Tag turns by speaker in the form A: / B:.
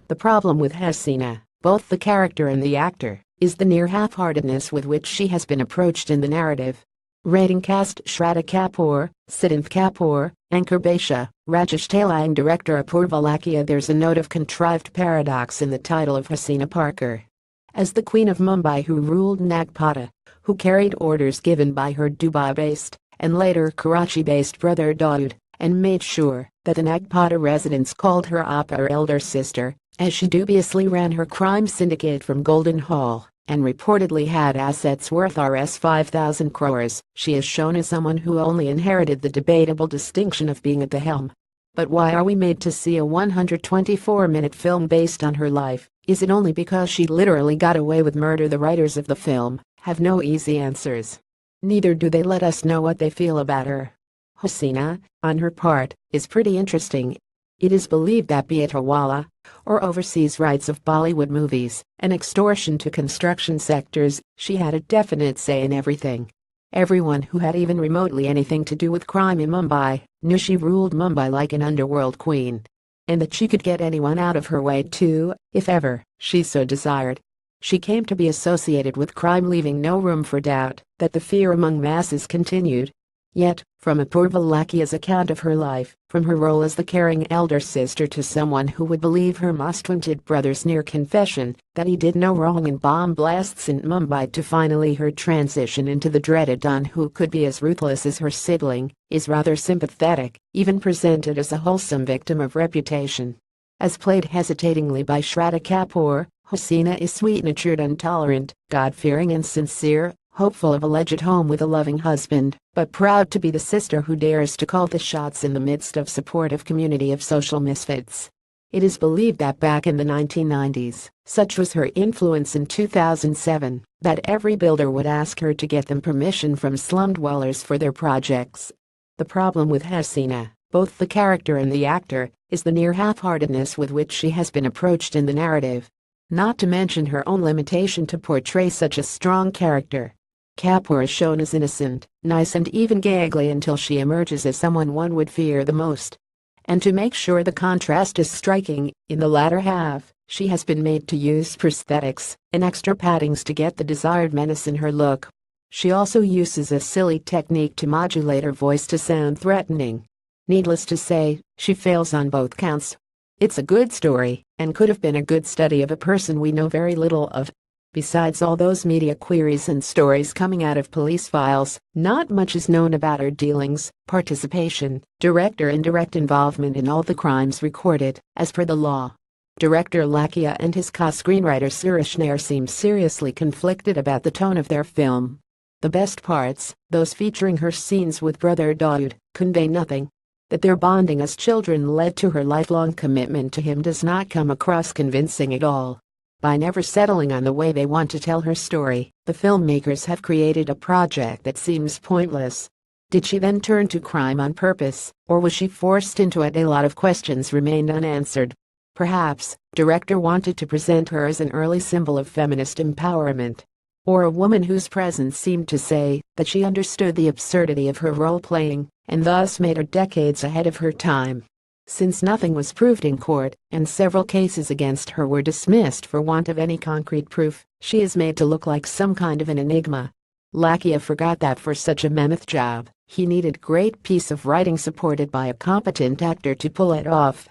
A: The problem with Haseena, both the character and the actor, is the near half-heartedness with which she has been approached in the narrative. Rating cast: Shraddha Kapoor, Siddharth Kapoor, Ankur Baisha, Rajesh Tailang, director Apurva Lakhia. There's a note of contrived paradox in the title of Haseena Parkar. As the Queen of Mumbai who ruled Nagpata, who carried orders given by her Dubai-based and later Karachi-based brother Dawood, and made sure that the Nagpata residents called her Appa or elder sister, as she dubiously ran her crime syndicate from Golden Hall and reportedly had assets worth Rs 5,000 crores, she is shown as someone who only inherited the debatable distinction of being at the helm. But why are we made to see a 124-minute film based on her life? Is it only because she literally got away with murder? The writers of the film have no easy answers. Neither do they let us know what they feel about her. Haseena, on her part, is pretty interesting. It is believed that be it hawala, or overseas rights of Bollywood movies, and extortion to construction sectors, she had a definite say in everything. Everyone who had even remotely anything to do with crime in Mumbai knew she ruled Mumbai like an underworld queen. And that she could get anyone out of her way too, if ever she so desired. She came to be associated with crime, leaving no room for doubt that the fear among masses continued. Yet, from Apurva Lakhia's account of her life, from her role as the caring elder sister to someone who would believe her most-wanted brother's near confession that he did no wrong in bomb blasts in Mumbai, to finally her transition into the dreaded Don who could be as ruthless as her sibling, is rather sympathetic, even presented as a wholesome victim of reputation. As played hesitatingly by Shraddha Kapoor, Haseena is sweet-natured and tolerant, God-fearing and sincere, hopeful of a legit home with a loving husband, but proud to be the sister who dares to call the shots in the midst of supportive community of social misfits. It is believed that back in the 1990s, such was her influence in 2007, that every builder would ask her to get them permission from slum dwellers for their projects. The problem with Haseena, both the character and the actor, is the near half-heartedness with which she has been approached in the narrative. Not to mention her own limitation to portray such a strong character. Kapoor is shown as innocent, nice and even giggly until she emerges as someone one would fear the most. And to make sure the contrast is striking, in the latter half, she has been made to use prosthetics and extra paddings to get the desired menace in her look. She also uses a silly technique to modulate her voice to sound threatening. Needless to say, she fails on both counts. It's a good story, and could have been a good study of a person we know very little of. Besides all those media queries and stories coming out of police files, not much is known about her dealings, participation, direct or indirect involvement in all the crimes recorded, as per the law. Director Lakhia and his co-screenwriter Suresh Nair seem seriously conflicted about the tone of their film. The best parts, those featuring her scenes with brother Dawood, convey nothing. That their bonding as children led to her lifelong commitment to him does not come across convincing at all. By never settling on the way they want to tell her story, the filmmakers have created a project that seems pointless. Did she then turn to crime on purpose, or was she forced into it? A lot of questions remained unanswered. Perhaps, director wanted to present her as an early symbol of feminist empowerment. Or a woman whose presence seemed to say that she understood the absurdity of her role-playing, and thus made her decades ahead of her time. Since nothing was proved in court, and several cases against her were dismissed for want of any concrete proof, she is made to look like some kind of an enigma. Lakhia forgot that for such a mammoth job, he needed great piece of writing supported by a competent actor to pull it off.